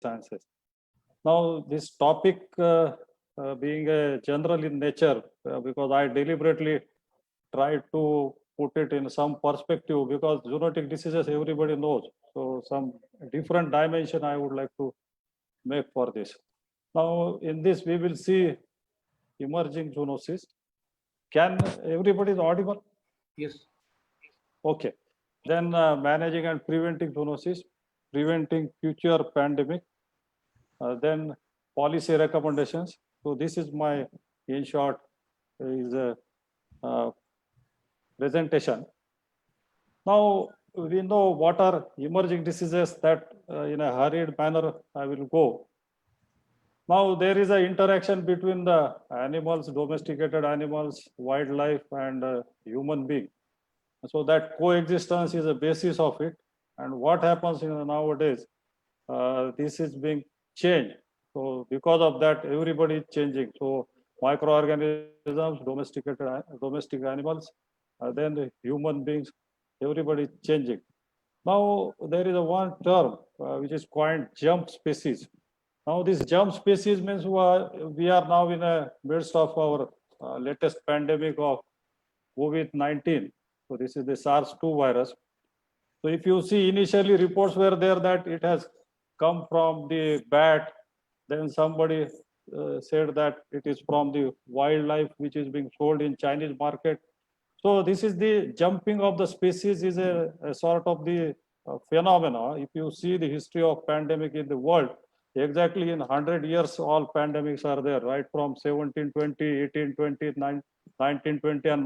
sciences. Now, this topic being a general in nature, because I deliberately tried to put it in some perspective, because zoonotic diseases everybody knows. So some different dimension I would like to make for this. Now, in this we will see emerging zoonosis. Can everybody is audible? Yes. Okay. Then managing and preventing zoonosis, preventing future pandemic, then policy recommendations. So this is my, in short, is a presentation. Now we know what are emerging diseases, that in a hurried manner I will go. Now there is an interaction between the animals, domesticated animals, wildlife, and human being. So that coexistence is a basis of it. And what happens nowadays, this is being changed. So because of that, everybody is changing. So microorganisms, domestic animals, then the human beings, everybody is changing. Now there is a one term which is coined jump species. Now this jump species means we are now in the midst of our latest pandemic of COVID-19. So this is the SARS-2 virus. So if you see, initially reports were there that it has come from the bat. Then somebody said that it is from the wildlife which is being sold in Chinese market. So this is the jumping of the species is a sort of the phenomena. If you see the history of pandemic in the world, exactly in 100 years, all pandemics are there, right from 1720, 1820, 1920, and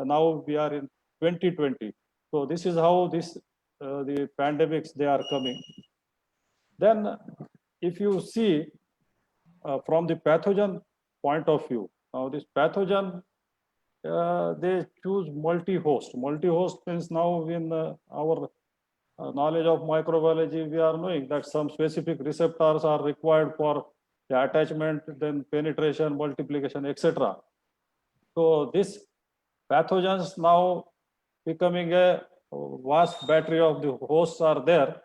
now we are in 2020. So this is how the pandemics, they are coming. Then if you see from the pathogen point of view, now this pathogen, they choose multi-host. Multi-host means now in our knowledge of microbiology, we are knowing that some specific receptors are required for the attachment, then penetration, multiplication, etc. So this pathogens now becoming a vast battery of the hosts are there.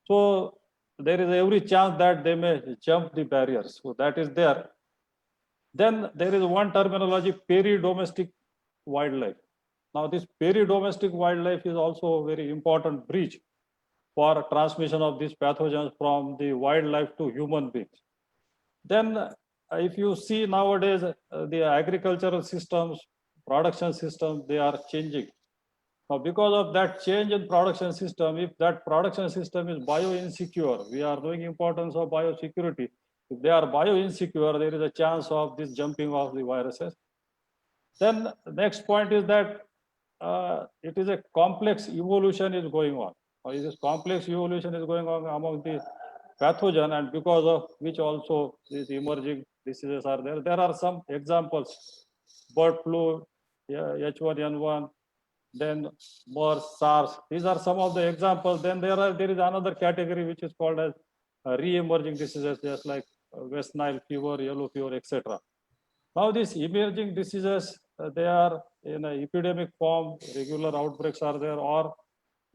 So there is every chance that they may jump the barriers. So that is there. Then there is one terminology, peri-domestic wildlife. Now this peri-domestic wildlife is also a very important bridge for transmission of these pathogens from the wildlife to human beings. Then if you see nowadays, the agricultural systems, production systems, they are changing. Now, because of that change in production system, if that production system is bio-insecure, we are knowing importance of biosecurity. If they are bio-insecure, there is a chance of this jumping of the viruses. Then the next point is that it is a complex evolution is going on. Or this complex evolution is going on among the pathogen, and because of which also these emerging diseases are there. There are some examples: bird flu, H1N1, then MERS, SARS. These are some of the examples. Then there is another category which is called as re-emerging diseases, just like West Nile fever, yellow fever, etc. Now these emerging diseases, they are in an epidemic form. Regular outbreaks are there, or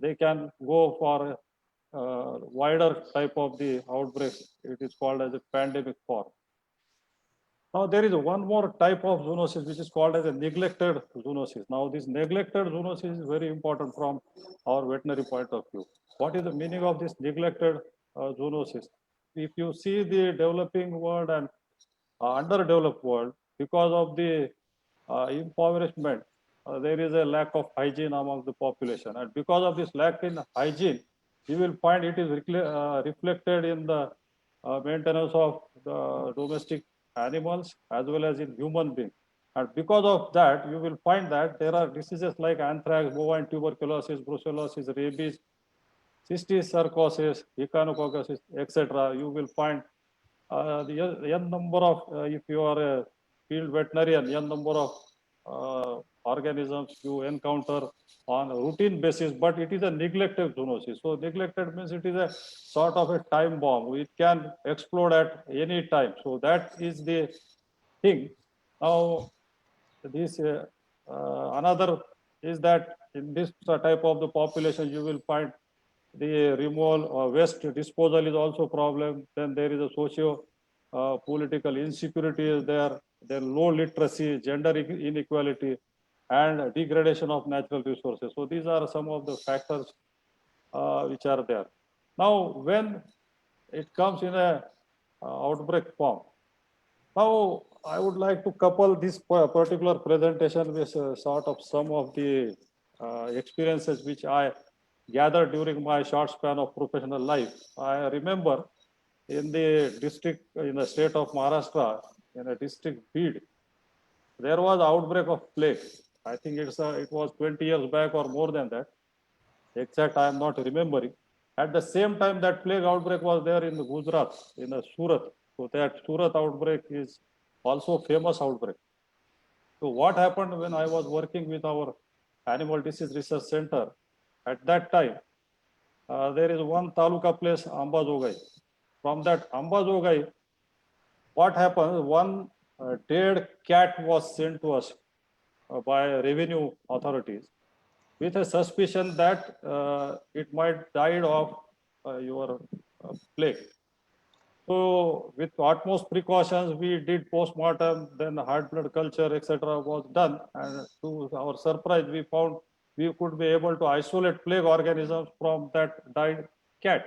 they can go for wider type of the outbreaks. It is called as a pandemic form. Now there is one more type of zoonosis which is called as a neglected zoonosis. Now this neglected zoonosis is very important from our veterinary point of view. What is the meaning of this neglected zoonosis? If you see the developing world and underdeveloped world, because of the impoverishment, there is a lack of hygiene among the population, and because of this lack in hygiene, you will find it is reflected in the maintenance of the domestic animals as well as in human beings. And because of that, you will find that there are diseases like anthrax, bovine tuberculosis, brucellosis, rabies, cysticercosis, echinococcus, etc. You will find the n number of, if you are a field veterinarian, n number of organisms you encounter on a routine basis, but it is a neglected zoonosis. So neglected means it is a sort of a time bomb. It can explode at any time. So that is the thing. Now, this another is that in this type of the population, you will find the removal, waste disposal is also a problem. Then there is a socio political insecurity is there, then low literacy, gender inequality, and degradation of natural resources. So these are some of the factors which are there. Now, when it comes in a outbreak form, now I would like to couple this particular presentation with sort of some of the experiences which I gathered during my short span of professional life. I remember in the district, in the state of Maharashtra, in a district Bid, there was outbreak of plague. I think it was 20 years back or more than that. Exact, I am not remembering. At the same time, that plague outbreak was there in the Gujarat, in the Surat. So that Surat outbreak is also famous outbreak. So what happened when I was working with our Animal Disease Research Center? At that time, there is one taluka place, Ambajogai. From that Ambajogai, what happened? One dead cat was sent to us by revenue authorities with a suspicion that it might died of your plague. So with utmost precautions, we did post-mortem, then heart blood culture, etc. was done. And to our surprise, we found we could be able to isolate plague organisms from that died cat.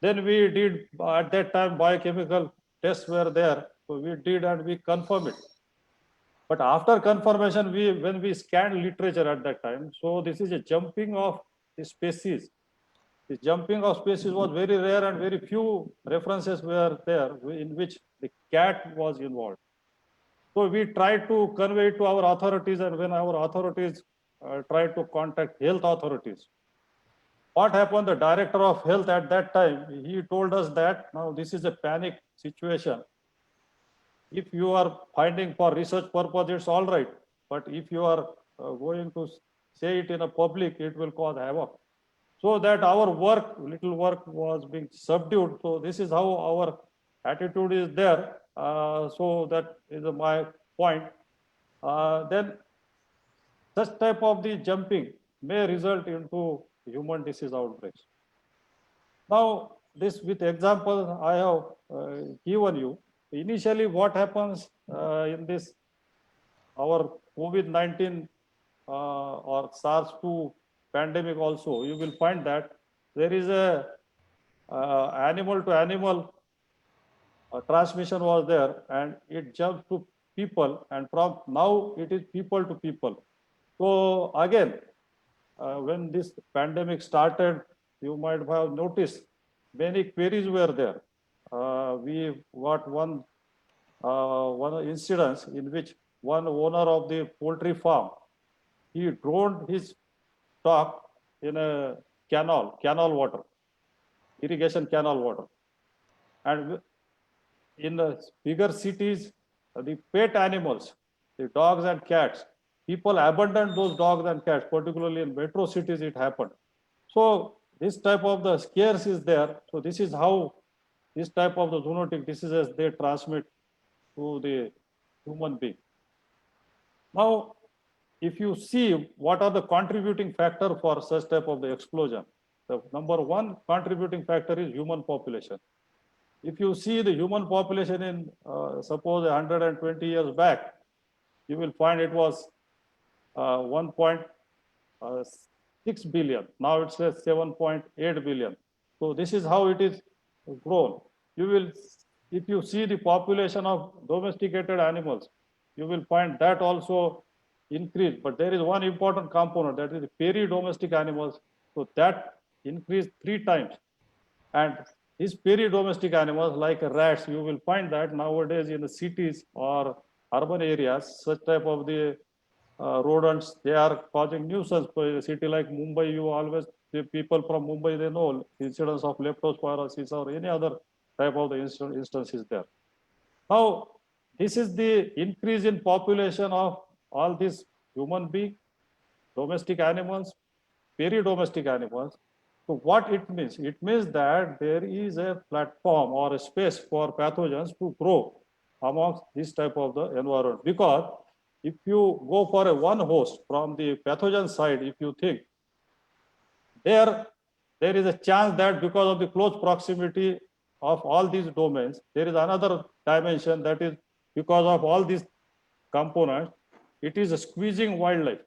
Then we did, at that time, biochemical tests were there. So we did and we confirmed it. But after confirmation, when we scanned literature at that time, so this is a jumping of the species. The jumping of species was very rare and very few references were there in which the cat was involved. So we tried to convey it to our authorities, and when our authorities tried to contact health authorities, what happened? The director of health at that time, he told us that now this is a panic situation. If you are finding for research purpose, it's all right. But if you are going to say it in a public, it will cause havoc. So that our work, little work was being subdued. So this is how our attitude is there. So that is my point. Then such type of the jumping may result into human disease outbreaks. Now, this with examples I have given you. Initially, what happens in this our COVID-19 or SARS-2 pandemic also, you will find that there is a animal to animal transmission was there, and it jumped to people, and from now it is people to people. So again, when this pandemic started, you might have noticed many queries were there. We got one incident in which one owner of the poultry farm, he drowned his stock in a canal water, irrigation canal water. And in the bigger cities, the pet animals, the dogs and cats, people abandoned those dogs and cats, particularly in metro cities it happened. So this type of the scares is there. So this is how this type of the zoonotic diseases, they transmit to the human being. Now, if you see what are the contributing factor for such type of the explosion, the number one contributing factor is human population. If you see the human population in suppose 120 years back, you will find it was 1.6 billion. Now it's 7.8 billion. So this is how it is grown. You will, if you see the population of domesticated animals, you will find that also increased. But there is one important component, that is the peri-domestic animals. So that increased 3 times. And these peri-domestic animals like rats, you will find that nowadays in the cities or urban areas, such type of the rodents, they are causing nuisance. For a city like Mumbai, you always, the people from Mumbai, they know incidence of leptospirosis or any other type of the instances there. Now, this is the increase in population of all these human beings, domestic animals, peri-domestic animals. So what it means? It means that there is a platform or a space for pathogens to grow amongst this type of the environment. Because if you go for a one host from the pathogen side, if you think, there there is a chance that because of the close proximity of all these domains, there is another dimension that is because of all these components, it is squeezing wildlife.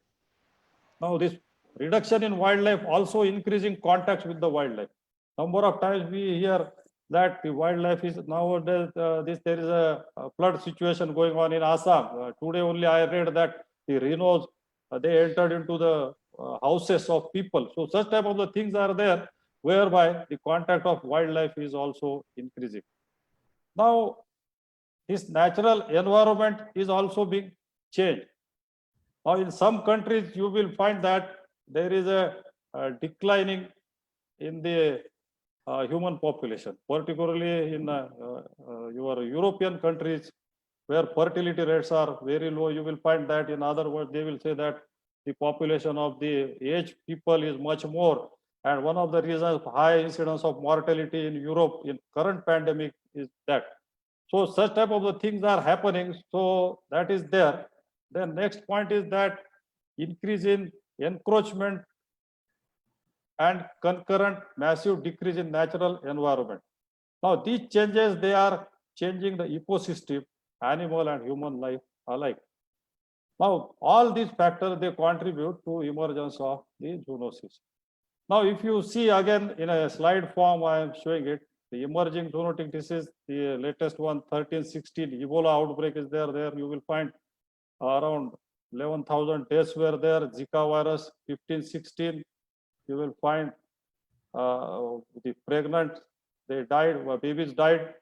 Now this reduction in wildlife also increasing contacts with the wildlife. Number of times we hear that the wildlife is nowadays, there is a flood situation going on in Assam. Today only I read that the rhinos, they entered into the houses of people. So such type of the things are there whereby the contact of wildlife is also increasing. Now, this natural environment is also being changed. Now, in some countries, you will find that there is a declining in the human population, particularly in your European countries where fertility rates are very low. You will find that, in other words, they will say that the population of the aged people is much more. And one of the reasons high incidence of mortality in Europe in current pandemic is that. So such type of the things are happening. So that is there. Then next point is that increase in encroachment and concurrent massive decrease in natural environment. Now these changes, they are changing the ecosystem, animal and human life alike. Now all these factors, they contribute to emergence of the zoonosis. Now if you see again in a slide form, I am showing it, the emerging zoonotic disease, the latest one, 1316 Ebola outbreak is there. There you will find around 11,000 deaths were there. Zika virus, 1516, you will find the pregnant, they died, babies died.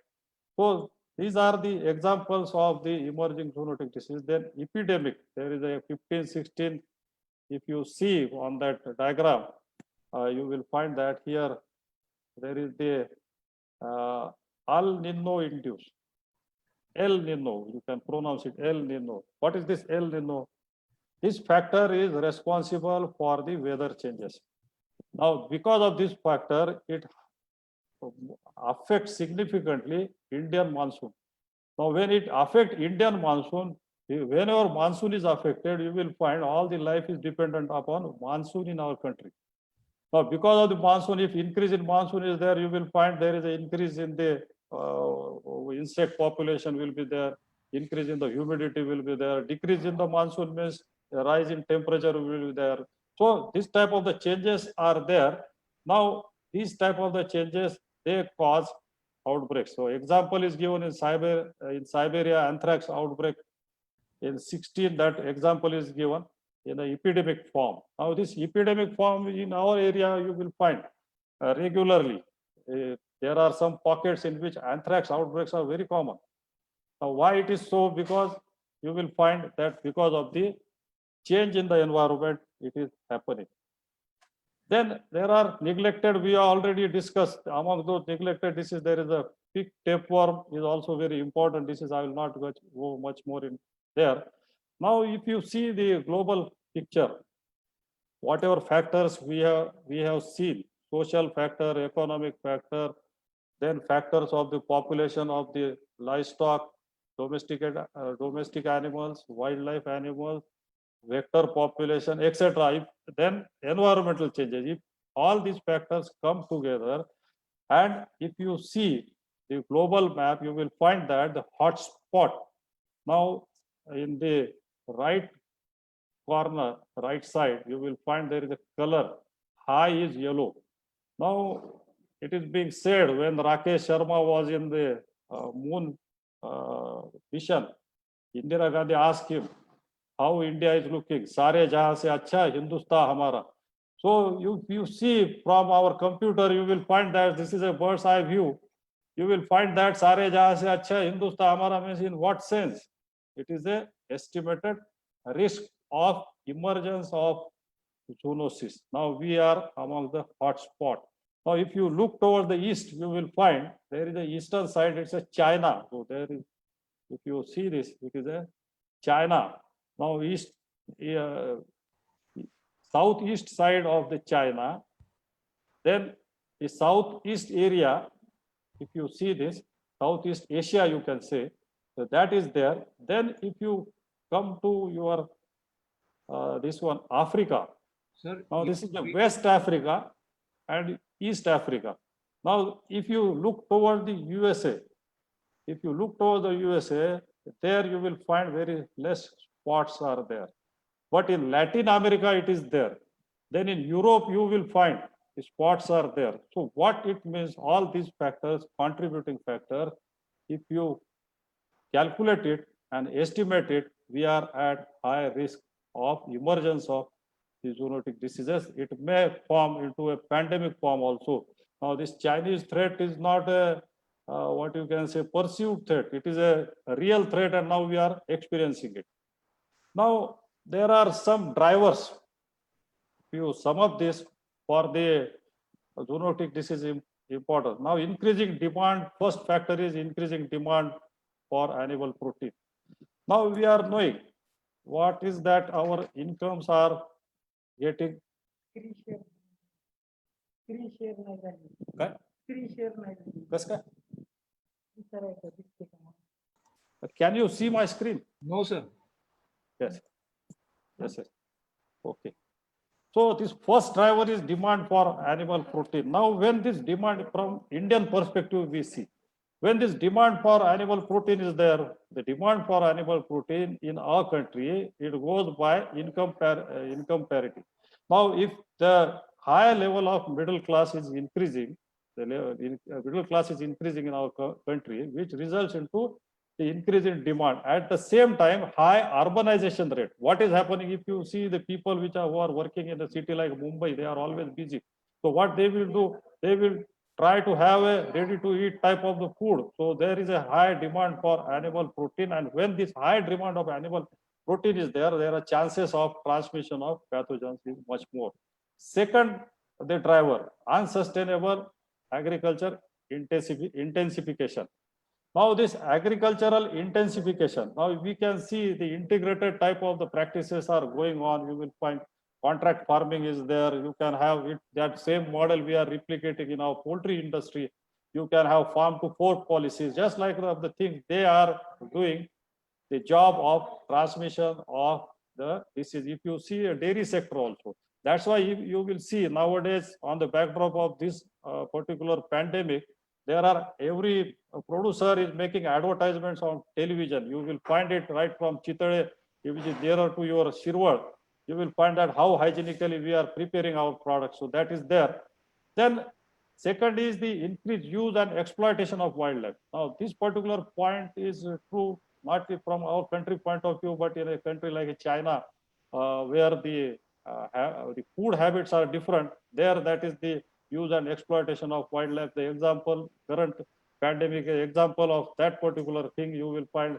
So these are the examples of the emerging zoonotic disease. Then epidemic, there is a 1516. If you see on that diagram, you will find that here there is the El Nino induced. El Nino, you can pronounce it El Nino. What is this El Nino? This factor is responsible for the weather changes. Now, because of this factor, it affects significantly Indian monsoon. Now, when it affects Indian monsoon, whenever monsoon is affected, you will find all the life is dependent upon monsoon in our country. Now, because of the monsoon, if increase in monsoon is there, you will find there is an increase in the insect population will be there, increase in the humidity will be there, decrease in the monsoon means a rise in temperature will be there. So this type of the changes are there. Now, these type of the changes, they cause outbreaks. So example is given in Siberia anthrax outbreak in 16, that example is given in the epidemic form. Now this epidemic form in our area, you will find regularly. There are some pockets in which anthrax outbreaks are very common. Now why it is so? Because you will find that because of the change in the environment, it is happening. Then there are neglected, we already discussed, among those neglected diseases, there is a pig tapeworm is also very important disease. I will not go much more in there. Now, if you see the global picture, whatever factors we have seen, social factor, economic factor, then factors of the population of the livestock, domestic animals, wildlife animals, vector population, etc. Then environmental changes. If all these factors come together, and if you see the global map, you will find that the hot spot now in the right corner, right side, you will find there is a color, high is yellow. Now, it is being said when Rakesh Sharma was in the moon mission, Indira Gandhi asked him how India is looking. Sare jahan se acha Hindustan hamara. So you see from our computer, you will find that this is a bird's eye view. You will find that Sare jahan se acha Hindustan hamara means in what sense? It is a estimated risk of emergence of zoonosis. Now we are among the hot spot. Now, if you look towards the east, you will find there is a eastern side, it's a China. So there is, if you see this, it is a China. Now southeast side of the China, then the southeast area, if you see this, Southeast Asia, you can say, so that is there. Then if you come to your, this one, Africa. Sir, now this is the West Africa. And East Africa. Now, if you look toward the USA, there you will find very less spots are there. But in Latin America, it is there. Then in Europe, you will find the spots are there. So what it means, all these factors, contributing factor, if you calculate it and estimate it, we are at high risk of emergence of the zoonotic diseases. It may form into a pandemic form also. Now, this Chinese threat is not a what you can say perceived threat. It is a real threat, and now we are experiencing it. Now, there are some drivers. You sum up this for the zoonotic disease important. Now, increasing demand, first factor is increasing demand for animal protein. Now we are knowing what is that our incomes are getting. काय? कसं काय? Can you see my screen? No, sir. Yes. Yes, sir. Okay. So this first driver is demand for animal protein. Now, when this demand from Indian perspective we see, when this demand for animal protein is there, the demand for animal protein in our country, it goes by income parity. Now, if the higher level of middle class is increasing, the middle class is increasing in our country, which results into the increase in demand. At the same time, high urbanization rate. What is happening if you see the people who are working in a city like Mumbai, they are always busy. So what they will do, they will try to have a ready to eat type of the food. So there is a high demand for animal protein. And when this high demand of animal protein is there, there are chances of transmission of pathogens is much more. Second, the driver, unsustainable agriculture intensification. Now this agricultural intensification, now we can see the integrated type of the practices are going on. You will find contract farming is there. You can have it, that same model we are replicating in our poultry industry. You can have farm to fork policies, just like the things they are doing, the job of transmission of the disease. If you see a dairy sector also, that's why you will see nowadays on the backdrop of this particular pandemic, there are every producer is making advertisements on television. You will find it right from Chitale, which is nearer to your Shirwar. You will find that how hygienically we are preparing our products. So that is there. Then second is the increased use and exploitation of wildlife. Now this particular point is true not from our country point of view, but in a country like China, where the food habits are different. There, that is the use and exploitation of wildlife. The example, current pandemic example of that particular thing, you will find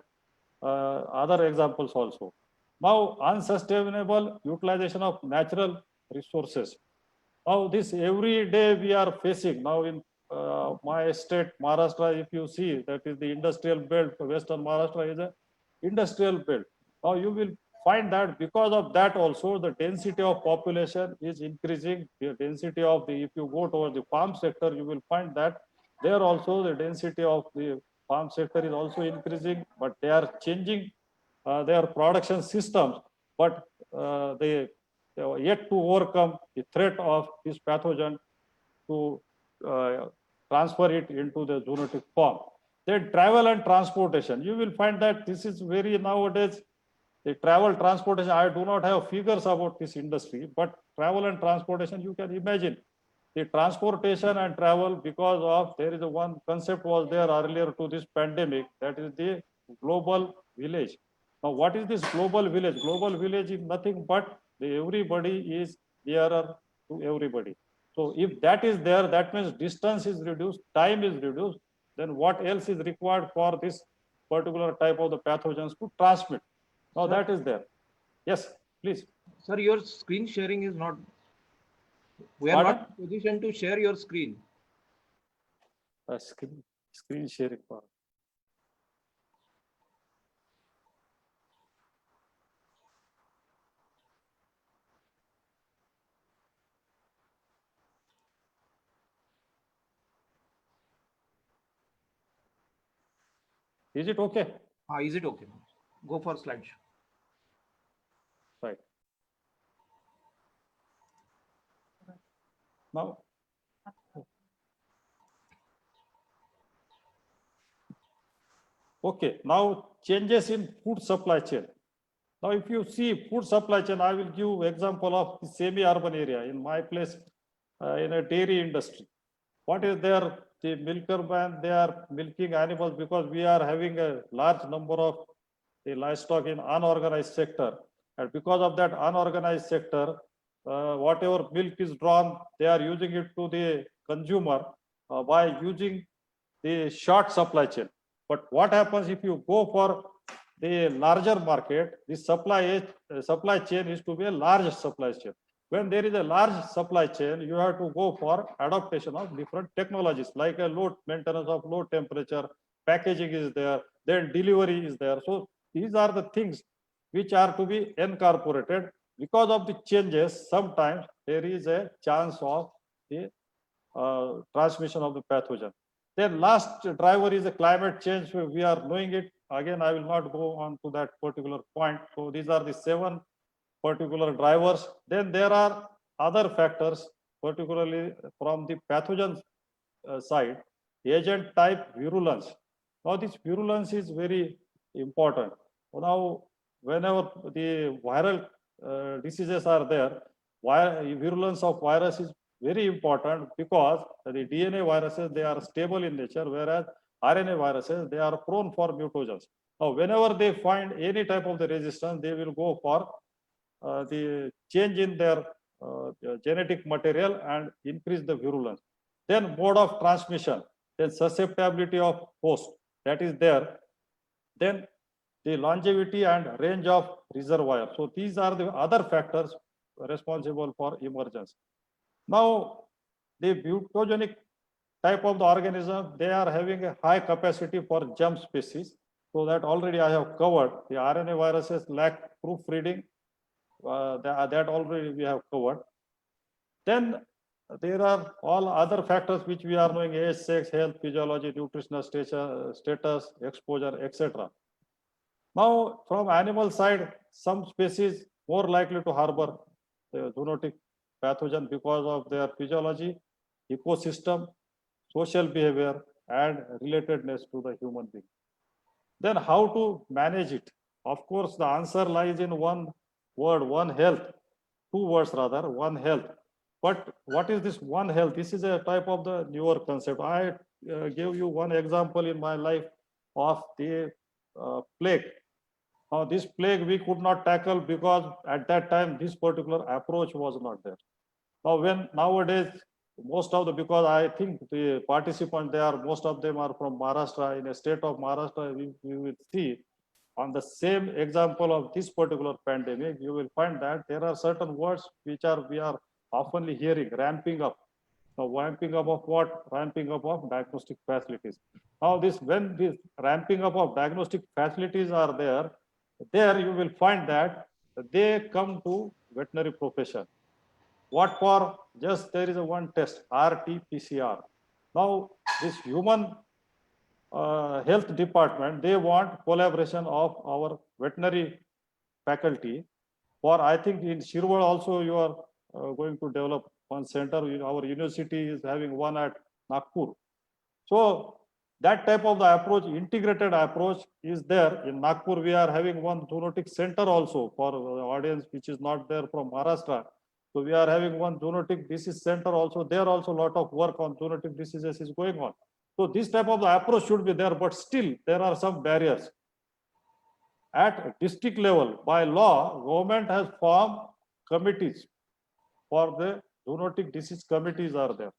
other examples also. Now, unsustainable utilization of natural resources. Now, this every day we are facing. Now, in my state, Maharashtra, if you see, that is the industrial belt. Western Maharashtra is a industrial belt. Now, you will find that because of that also, the density of population is increasing. The density of the, if you go toward the farm sector, you will find that there also the density of the farm sector is also increasing, but they are changing their production systems, but they are yet to overcome the threat of this pathogen to transfer it into the zoonotic form. Then travel and transportation. You will find that this is very nowadays, the travel transportation, I do not have figures about this industry, but travel and transportation, you can imagine the transportation and travel, because of there is a one concept was there earlier to this pandemic, that is the global village. Now, what is this global village? Global village is nothing but everybody is nearer to everybody. So if that is there, that means distance is reduced, time is reduced. Then what else is required for this particular type of the pathogens to transmit? Now that is there. Yes, please. Sir, your screen sharing is not. We are not in position to share your screen. Screen sharing part. Is it okay? Is it okay? Go for slideshow. Right. Now, Okay, now changes in food supply chain. Now, if you see food supply chain, I will give example of the semi-urban area in my place, in a dairy industry. What is there? The milker man, they are milking animals because we are having a large number of the livestock in unorganized sector. And because of that unorganized sector, whatever milk is drawn, they are using it to the consumer by using the short supply chain. But what happens if you go for the larger market, the supply chain is to be a large supply chain. When there is a large supply chain, you have to go for adaptation of different technologies, like a low maintenance of low temperature, packaging is there, then delivery is there. So these are the things which are to be incorporated. Because of the changes, sometimes there is a chance of the transmission of the pathogen. Then last driver is a climate change. We are knowing it. Again, I will not go on to that particular point. So these are the 7 particular drivers. Then there are other factors, particularly from the pathogen side, agent type virulence. Now this virulence is very important. Now, whenever the viral diseases are there, virulence of virus is very important because the DNA viruses, they are stable in nature, whereas RNA viruses, they are prone for mutations. Now, whenever they find any type of the resistance, they will go for the change in their genetic material and increase the virulence. Then mode of transmission, then susceptibility of host, that is there. Then the longevity and range of reservoir. So these are the other factors responsible for emergence. Now, the mutagenic type of the organism, they are having a high capacity for germ species. So that already I have covered. The RNA viruses lack proofreading. That already we have covered. Then there are all other factors which we are knowing: age, sex, health, physiology, nutritional status, exposure, etc. Now, from animal side, some species more likely to harbor the zoonotic pathogen because of their physiology, ecosystem, social behavior, and relatedness to the human being. Then how to manage it? Of course, the answer lies in one word, one health, 2 words rather, one health. But what is this one health? This is a type of the newer concept. I gave you one example in my life of the plague. Now, this plague we could not tackle because at that time this particular approach was not there. Now, when nowadays most of the, because I think the participants, they are, most of them are from Maharashtra. In a state of Maharashtra, we will see on the same example of this particular pandemic, you will find that there are certain words which are we are oftenly hearing: ramping up. Now, ramping up of what? Ramping up of diagnostic facilities. Now, this, when this ramping up of diagnostic facilities are there, there you will find that they come to veterinary profession. What for? Just there is a one test, RT-PCR. Now, this human health department, they want collaboration of our veterinary faculty. For, I think in Shirwal also you are going to develop one center. Our university is having one at Nagpur. So that type of the approach, integrated approach, is there. In Nagpur, we are having one zoonotic center also for the audience which is not there from Maharashtra. So we are having one zoonotic disease center also. There also a lot of work on zoonotic diseases is going on. So this type of the approach should be there, but still there are some barriers. At district level, by law, government has formed committees for the zoonotic disease committees are there.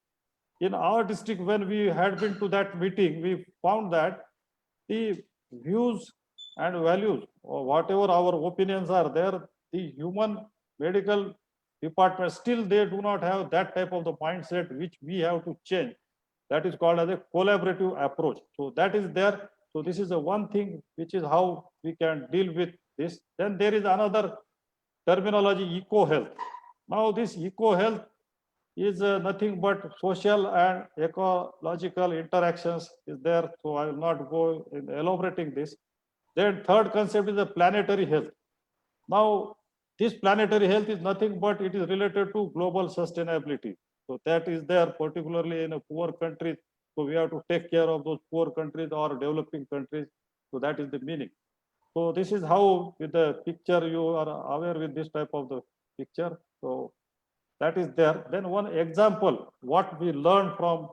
In our district, when we had been to that meeting, we found that the views and values, or whatever our opinions are there, the human medical department, still they do not have that type of the mindset which we have to change. That is called as a collaborative approach. So that is there. So this is the one thing which is how we can deal with this. Then there is another terminology, eco-health. Now this eco-health is nothing but social and ecological interactions is there. So I will not go in elaborating this. Then third concept is the planetary health. Now this planetary health is nothing but it is related to global sustainability. So that is there, particularly in a poor countries. So we have to take care of those poor countries or developing countries. So that is the meaning. So this is how with the picture you are aware with this type of the picture. So that is there. Then one example, what we learned from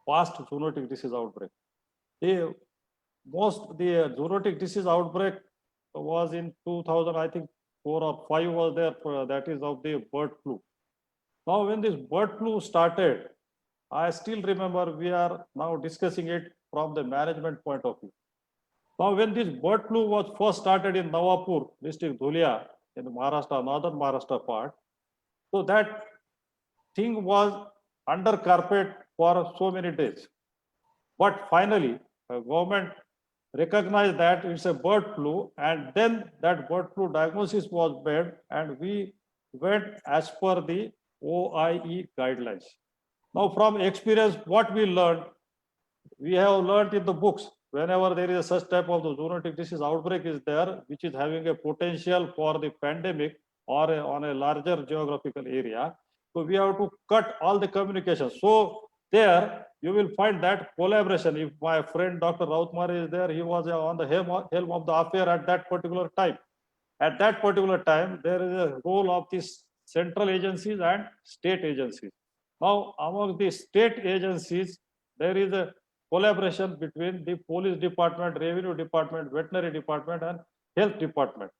past zoonotic disease outbreak. The zoonotic disease outbreak was in 2000, I think 4 or 5 was there, that is of the bird flu. Now when this bird flu started, I still remember we are now discussing it from the management point of view. Now when this bird flu was first started in Nawapur district, Dhulia, in Maharashtra, northern Maharashtra part, so that thing was under carpet for so many days. But finally, government recognized that it's a bird flu, and then that bird flu diagnosis was made, and we went as per the OIE guidelines. Now, from experience, what we learned, we have learned in the books, whenever there is a such type of the zoonotic disease outbreak is there, which is having a potential for the pandemic or on a larger geographical area. So we have to cut all the communication. So there you will find that collaboration. If my friend Dr. Rautmar is there, he was on the helm of the affair at that particular time. At that particular time, there is a role of these central agencies and state agencies. Now, among the state agencies, there is a collaboration between the police department, revenue department, veterinary department, and health department.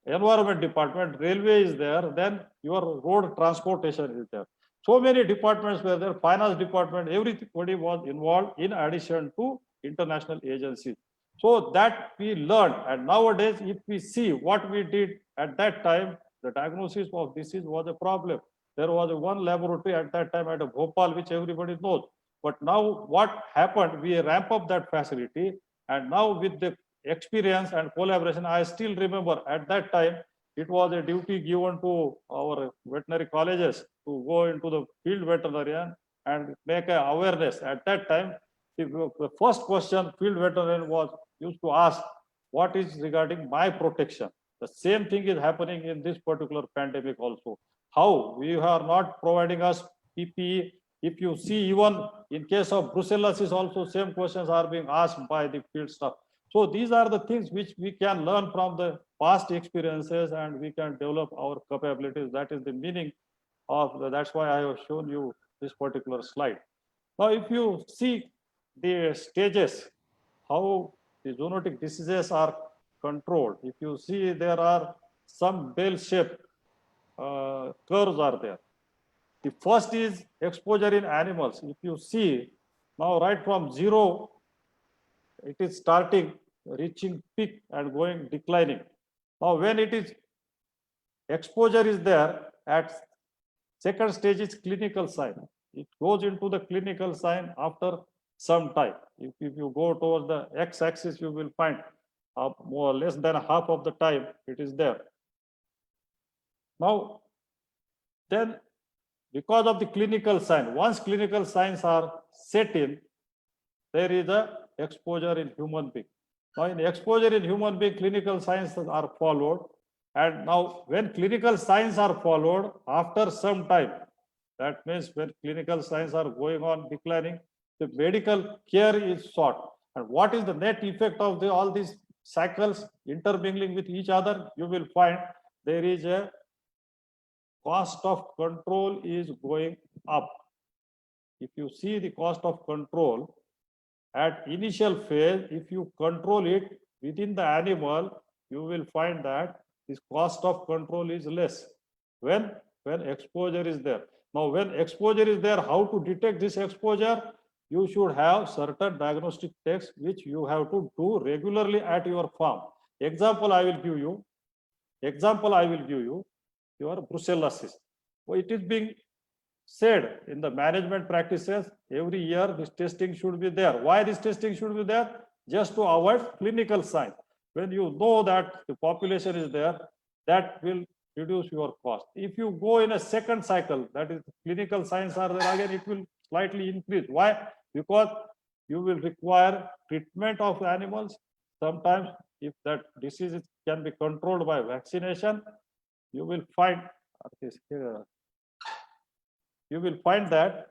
Environment department, railway is there, then your road transportation is there. So many departments were there, finance department, everybody was involved in addition to international agencies. So that we learned, and nowadays, if we see what we did at that time, the diagnosis of disease was a problem. There was one laboratory at that time at Bhopal, which everybody knows. But now what happened, we ramp up that facility, and now with the experience and collaboration, I still remember at that time, it was a duty given to our veterinary colleges to go into the field veterinarian and make an awareness. At that time, the first question field veterinarian was used to ask, what is regarding my protection? The same thing is happening in this particular pandemic also. How we are not providing us PPE. If you see, even in case of brucellosis also, same questions are being asked by the field staff. So these are the things which we can learn from the past experiences, and we can develop our capabilities. That is the meaning of, that's why I have shown you this particular slide. Now, if you see the stages, how the zoonotic diseases are controlled, if you see there are some bell-shaped curves are there. The first is exposure in animals. If you see now, right from zero, it is starting reaching peak and going declining. Now, when it is exposure is there, at second stage is clinical sign. It goes into the clinical sign after some time. If you go towards the x-axis, you will find more or less than half of the time it is there. Now, then because of the clinical sign, once clinical signs are set in, there is a exposure in human being. Now, in exposure in human being, clinical signs are followed. And now, when clinical signs are followed, after some time, that means when clinical signs are going on declining, the medical care is sought. And what is the net effect of all these cycles intermingling with each other? You will find there is a cost of control is going up. If you see the cost of control, at initial phase, if you control it within the animal, you will find that this cost of control is less when exposure is there. Now, when exposure is there, how to detect this exposure? You should have certain diagnostic tests which you have to do regularly at your farm. Example I will give you. Your brucellosis. Well, it is being said in the management practices, every year this testing should be there. Why this testing should be there? Just to avoid clinical signs. When you know that the population is there, that will reduce your cost. If you go in a second cycle, that is clinical signs are there again, it will slightly increase. Why? Because you will require treatment of animals. Sometimes if that disease can be controlled by vaccination, you will find that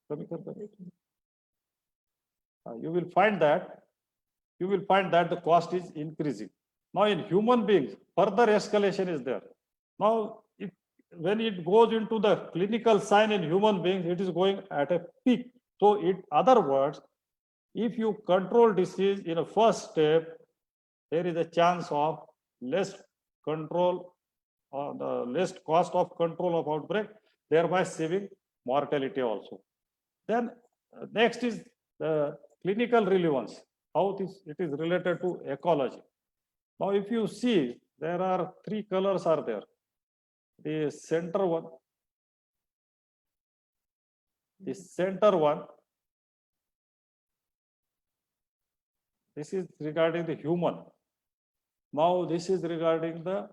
You will find that the cost is increasing. Now in human beings, further escalation is there. Now, when it goes into the clinical sign in human beings, it is going at a peak. So in other words, if you control disease in a first step, there is a chance of less control or the less cost of control of outbreak, thereby saving mortality also. Then next is the clinical relevance, how it is related to ecology. Now, if you see, there are three colors are there. The center one, this is regarding the human. Now, this is regarding the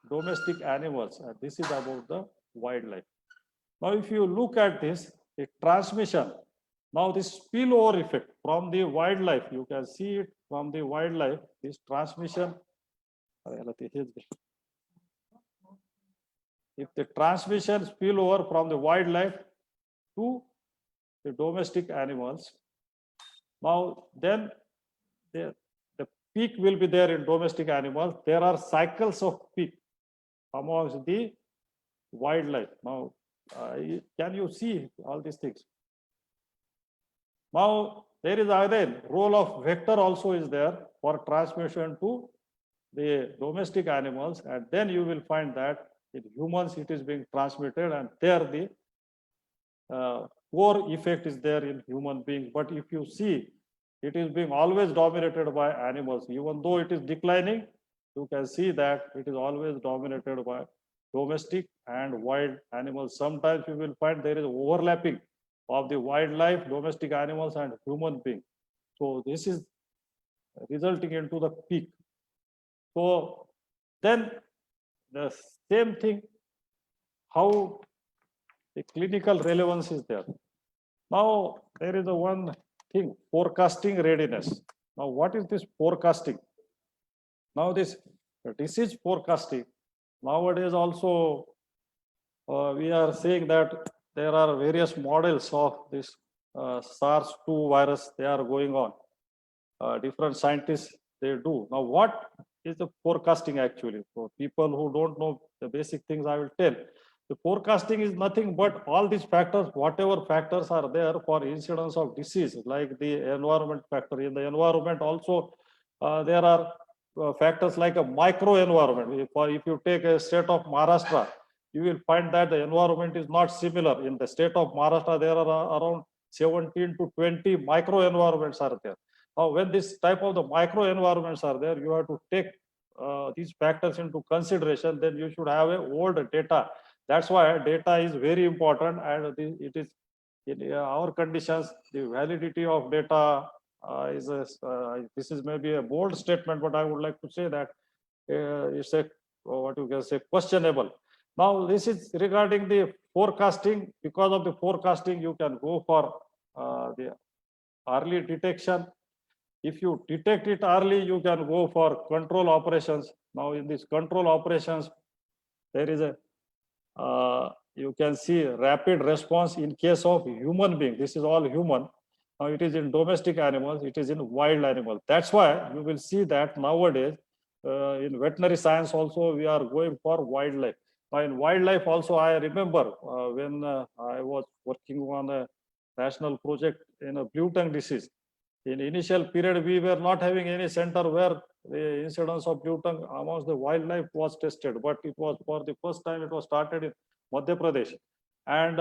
domestic animals, and this is about the wildlife. Now, if you look at this, the transmission, now this spillover effect from the wildlife, you can see it from the wildlife, this transmission. If the transmission spill over from the wildlife to the domestic animals, now then the peak will be there in domestic animals. There are cycles of peak amongst the wildlife. Now, can you see all these things? Now, there is again role of vector also is there for transmission to the domestic animals, and then you will find that in humans it is being transmitted, and there the core effect is there in human beings. But if you see, it is being always dominated by animals. Even though it is declining, you can see that it is always dominated by domestic and wild animals. Sometimes you will find there is overlapping of the wildlife, domestic animals, and human beings. So this is resulting into the peak. So then the same thing, how the clinical relevance is there. Now there is a one thing, forecasting readiness. Now what is this forecasting? Now this disease forecasting, nowadays also we are saying that there are various models of this SARS-2 virus, they are going on. Different scientists, they do. Now what is the forecasting actually? For people who don't know the basic things, I will tell. The forecasting is nothing but all these factors, whatever factors are there for incidence of disease, like the environment factor. In the environment also, there are factors like a micro environment. If you take a state of Maharashtra, you will find that the environment is not similar. In the state of Maharashtra, there are around 17 to 20 micro environments are there. Now, when this type of the micro environments are there, you have to take these factors into consideration. Then you should have a old data. That's why data is very important, and it is in our conditions. The validity of data is this is maybe a bold statement, but I would like to say that it's a what you can say questionable. Now this is regarding the forecasting. Because of the forecasting, you can go for the early detection. If you detect it early, you can go for control operations. Now in these control operations, there is a you can see rapid response in case of human being. This is all human. Now it is in domestic animals, it is in wild animals. That's why you will see that nowadays in veterinary science also we are going for wildlife. Now in wildlife also, I remember when I was working on a national project in a blue tongue disease. In initial period, we were not having any center where the incidence of blue tongue amongst the wildlife was tested, but it was for the first time it was started in Madhya Pradesh. And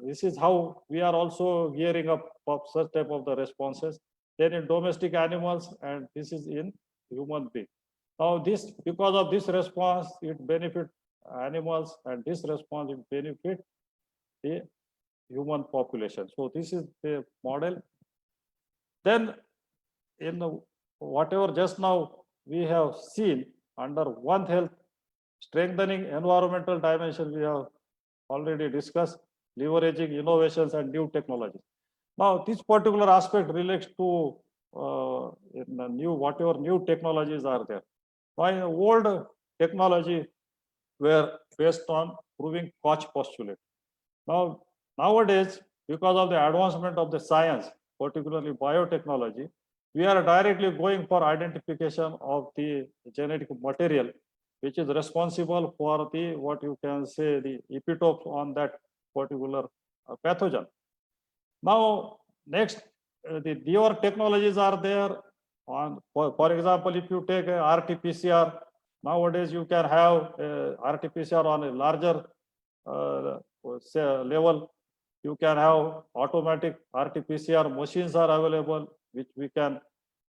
this is how we are also gearing up for such type of the responses. Then in domestic animals, and this is in human being. Now this, because of this response, it benefit animals, and this response it benefit the human population. So this is the model. Then in the, whatever just now we have seen under One Health, strengthening environmental dimension, we have already discussed, leveraging innovations and new technologies. Now this particular aspect relates to in the new, whatever new technologies are there. Why old technology were based on proving Koch postulate. Now nowadays because of the advancement of the science, particularly biotechnology, we are directly going for identification of the genetic material, which is responsible for the, what you can say, the epitopes on that particular pathogen. Now, next, the newer technologies are there. For example, if you take a RT-PCR, nowadays you can have RT-PCR on a larger say, level. You can have automatic RT-PCR machines are available, which we can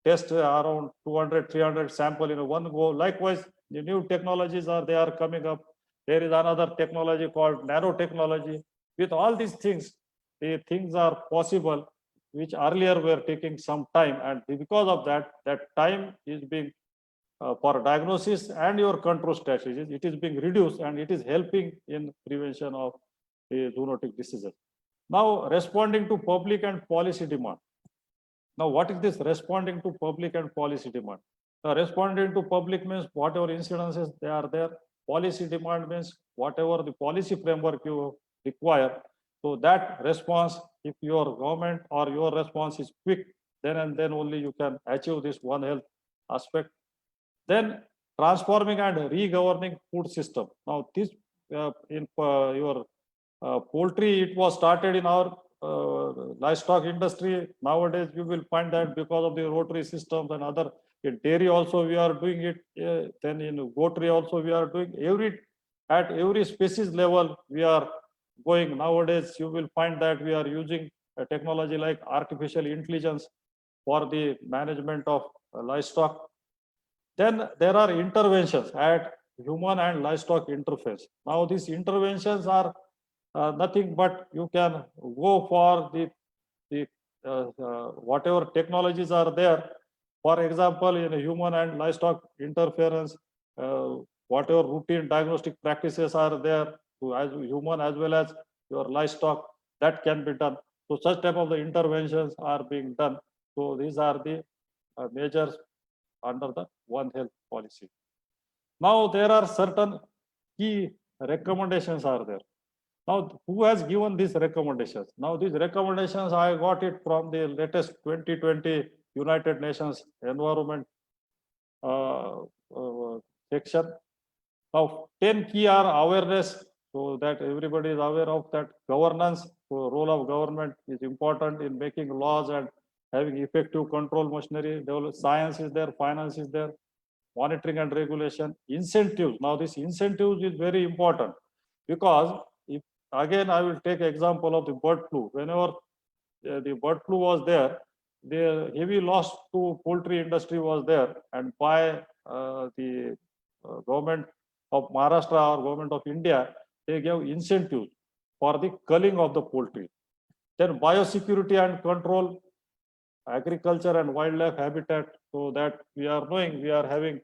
test around 200, 300 sample in one go. Likewise, the new technologies they are coming up. There is another technology called nanotechnology. With all these things, the things are possible, which earlier were taking some time. And because of that, that time is being for diagnosis and your control strategies, it is being reduced and it is helping in prevention of the zoonotic diseases. Now, responding to public and policy demand. Now, what is this responding to public and policy demand? Responding to public means whatever incidences they are there. Policy demand means whatever the policy framework you require. So that response, if your government or your response is quick, then and then only you can achieve this One Health aspect. Then transforming and re-governing food system. Now this in your poultry, it was started in our livestock industry. Nowadays, you will find that because of the rotary systems and other, in dairy also we are doing it. Then in goatry also we are doing at every species level we are going. Nowadays, you will find that we are using a technology like artificial intelligence for the management of livestock. Then there are interventions at human and livestock interface. Now these interventions are nothing but you can go for the whatever technologies are there. For example, in a human and livestock interference, whatever routine diagnostic practices are there to as human as well as your livestock, that can be done. So such type of the interventions are being done. So these are the measures under the One Health policy. Now there are certain key recommendations are there. Now, who has given these recommendations? Now, these recommendations, I got it from the latest 2020 United Nations Environment section. Now, 10 key are awareness, so that everybody is aware of that. Governance, so role of government is important in making laws and having effective control machinery. Science is there, finance is there, monitoring and regulation, incentives. Now, this incentives is very important because if again I will take example of the bird flu. Whenever the bird flu was there, the heavy loss to poultry industry was there, and by the government of Maharashtra or government of India, they gave incentives for the culling of the poultry. Then biosecurity and control, agriculture and wildlife habitat, so that we are knowing we are having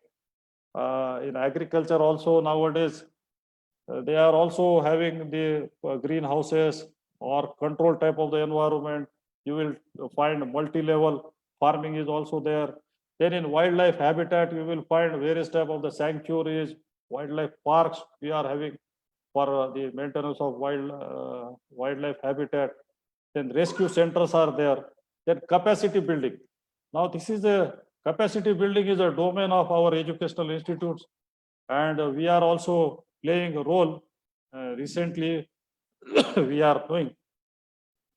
in agriculture also nowadays, they are also having the greenhouses or control type of the environment. You will find multi-level farming is also there. Then in wildlife habitat, you will find various type of the sanctuaries, wildlife parks we are having for the maintenance of wildlife habitat. Then rescue centers are there. Then capacity building. Now this is a capacity building is a domain of our educational institutes, and we are also playing a role. Recently, we are doing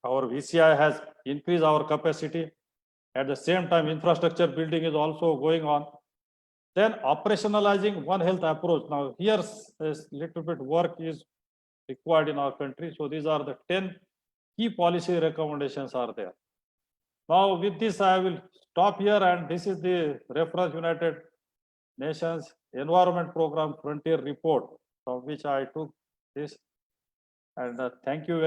our VCI has increased our capacity. At the same time, infrastructure building is also going on. Then operationalizing One Health approach. Now here a little bit work is required in our country. So these are the 10 key policy recommendations are there. Now with this, I will stop here, and this is the reference United Nations Environment Program Frontier Report, from which I took this. And thank you very